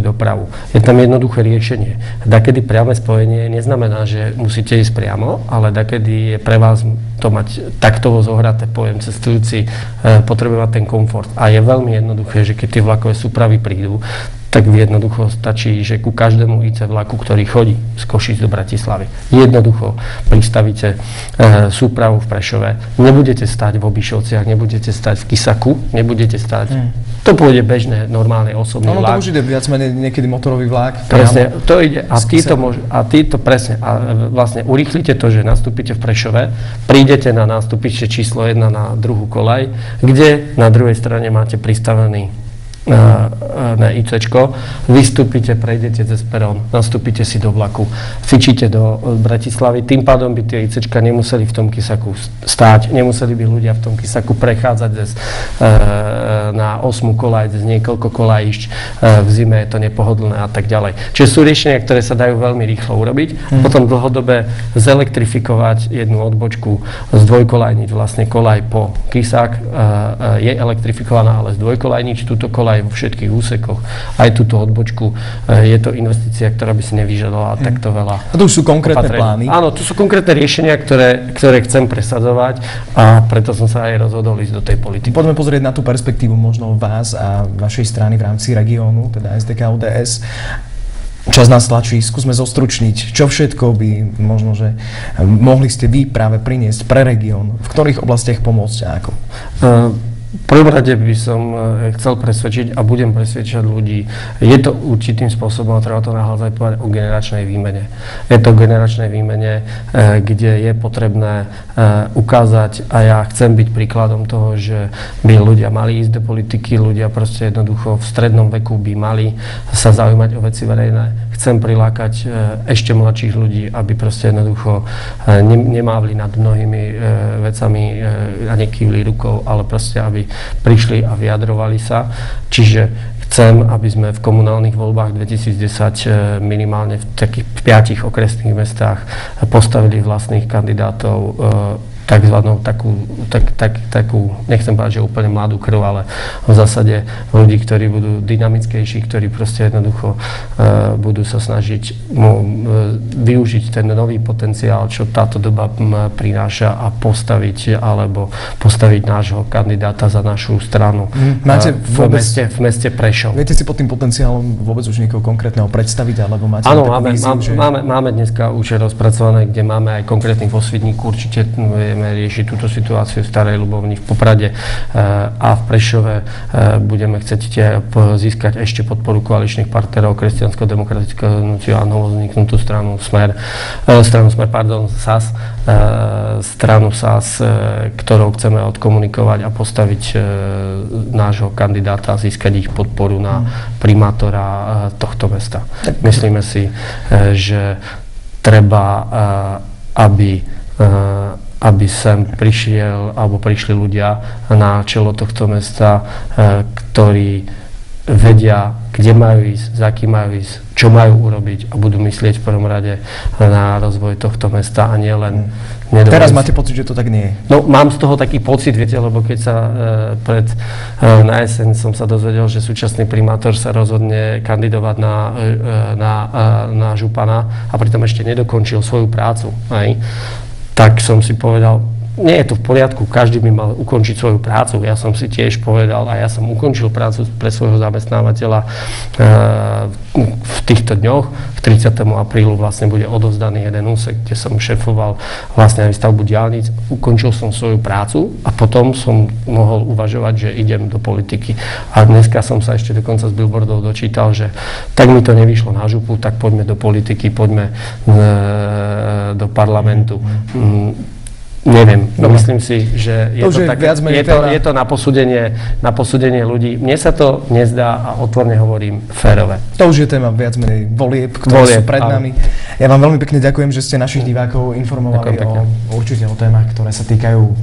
dopravu. Je tam jednoduché riešenie. Dakedy priame spojenie neznamená, že musíte ísť priamo, ale dakedy je pre vás to mať taktovo zohraté, pojem cestujúci, potrebuje mať ten komfort. A je veľmi jednoduché, že keď tie vlakové súpravy prídu, tak jednoducho stačí, že ku každému IC vlaku, ktorý chodí z Košíc do Bratislavy, jednoducho pristavíte súpravu v Prešove, nebudete stať v Obišovciach, nebudete stať v Kisaku, nebudete stať. To pôjde bežné, normálne osobný vlak. No to už ide viac menej niekedy motorový vlak. Presne, to ide a títo presne, a vlastne urýchlite to, že nastúpite v Prešove, prídete na nástupište číslo 1 na druhú koľaj, kde na druhej strane máte pristavený na ICčko, vystúpite, prejdete cez perón, nastúpite si do vlaku, fičíte do Bratislavy, tým pádom by tie ICčka nemuseli v tom Kisaku stáť, nemuseli by ľudia v tom Kisaku prechádzať na 8 kolaj, cez niekoľko kolajíšť, v zime je to nepohodlné a tak ďalej. Čiže sú riešenia, ktoré sa dajú veľmi rýchlo urobiť, potom dlhodobé zelektrifikovať jednu odbočku, zdvojkolajniť vlastne kolaj po Kisak, je elektrifikovaná, ale zdvojkolajniť túto kolaj vo všetkých úsekoch, aj túto odbočku. Je to investícia, ktorá by si nevyžadovala takto veľa. A to už sú konkrétne plány? Áno, to sú konkrétne riešenia, ktoré chcem presadzovať a preto som sa aj rozhodol ísť do tej politiky. Poďme pozrieť na tú perspektívu možno vás a vašej strany v rámci regiónu, teda SDK ODS. Čas nás tlačí, skúsme zostručniť, čo všetko by možno, že mohli ste vy práve priniesť pre región, v ktorých oblastiach pomôcť a ako? V prvom rade by som chcel presvedčiť a budem presvedčať ľudí. Je to určitým spôsobom, a treba to nahlas povedať, o generačnej výmene. Je to o generačnej výmene, kde je potrebné ukázať, a ja chcem byť príkladom toho, že by ľudia mali ísť do politiky, ľudia proste jednoducho v strednom veku by mali sa zaujímať o veci verejné. Chcem prilákať ešte mladších ľudí, aby proste jednoducho nemávli nad mnohými vecami a nekývli rukou, ale proste aby prišli a vyjadrovali sa. Čiže chcem, aby sme v komunálnych voľbách 2010 minimálne v takých 5 okresných mestách postavili vlastných kandidátov, takzvanú takú, nechcem povedať, že úplne mladú krv, ale v zásade ľudí, ktorí budú dynamickejší, ktorí proste jednoducho budú sa snažiť využiť ten nový potenciál, čo táto doba prináša a postaviť nášho kandidáta za našu stranu. Máte v meste Prešov. Viete si pod tým potenciálom vôbec už niekoho konkrétneho predstaviť, alebo máte áno, takú víziu, že... máme dneska už rozpracované, kde máme aj konkrétnych vo Svidníku, určite vieme riešiť túto situáciu v Starej Ľubovni, v Poprade a v Prešove. Budeme chcieť získať ešte podporu koaličných partnerov Kresťansko-demokratického hnutia a novovzniknutú stranu SAS, ktorou chceme odkomunikovať a postaviť nášho kandidáta a získať ich podporu na primátora tohto mesta. Myslíme si, že treba, aby sem prišli ľudia na čelo tohto mesta, ktorí vedia, kde majú ísť, za kým majú ísť, čo majú urobiť a budú myslieť v prvom rade na rozvoj tohto mesta a nie len Teraz máte pocit, že to tak nie je? No, mám z toho taký pocit, viete, lebo keď sa na jeseň som sa dozvedel, že súčasný primátor sa rozhodne kandidovať na župana a pritom ešte nedokončil svoju prácu, tak som si povedal, nie je to v poriadku, každý by mal ukončiť svoju prácu. Ja som si tiež povedal a ja som ukončil prácu pre svojho zamestnávateľa v týchto dňoch. V 30. aprílu vlastne bude odovzdaný jeden úsek, kde som šefoval vlastne aj stavbu diaľnic. Ukončil som svoju prácu a potom som mohol uvažovať, že idem do politiky. A dneska som sa ešte dokonca z billboardov dočítal, že tak mi to nevyšlo na župu, tak poďme do politiky, poďme do parlamentu. Neviem, myslím si, že je to na posúdenie ľudí. Mne sa to nezdá a otvorene hovorím férové. To už je téma viac menej volieb, ktoré sú pred nami. Ja vám veľmi pekne ďakujem, že ste našich divákov informovali určite o témach, ktoré sa týkajú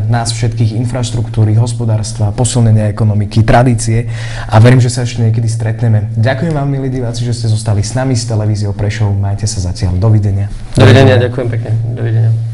nás všetkých, infraštruktúry, hospodárstva, posilnenia ekonomiky, tradície a verím, že sa ešte niekedy stretneme. Ďakujem vám, milí diváci, že ste zostali s nami z televíziou Prešov. Majte sa zatiaľ. Dovidenia. Dovidenia, ďakujem pekne. Dovidenia.